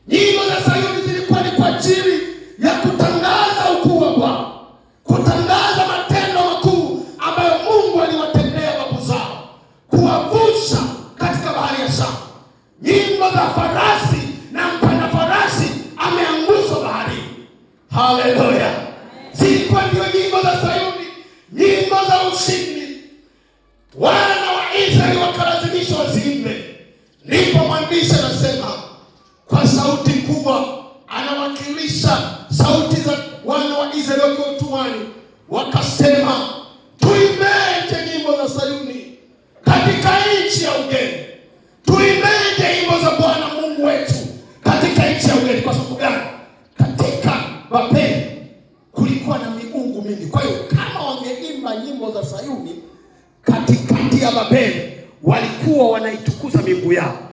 Nyimbo za Sayuni zilikuwa ni kwa ajili ya kutangaza ukuu wa Bwana, kutangaza matendo makuu ambayo Mungu aliwatendea babu zao, kuwavusha katika bahari ya Shamu. Nyimbo za farasi na mpanda farasi ameangushwa baharini. Haleluya! Zilikuwa ndio nyimbo za Sayuni, nyimbo za ushindi. Wana wa Israeli wakalazimishwa waziimbe. Ndipo mwandishi anasema kwa sauti kubwa, anawakilisha sauti za wana wa Israeli wakiwa utumwani, wakasema, tuimbeje nyimbo za Sayuni katika nchi ya ugeni. Tuimbeje nyimbo za Bwana Mungu wetu katika nchi ya ugeni. Kwa sababu gani? Katika Babeli kulikuwa na miungu mingi. Kwa hiyo kama wangeimba nyimbo za Sayuni katikati ya Babeli, walikuwa wanaitukuza miungu yao.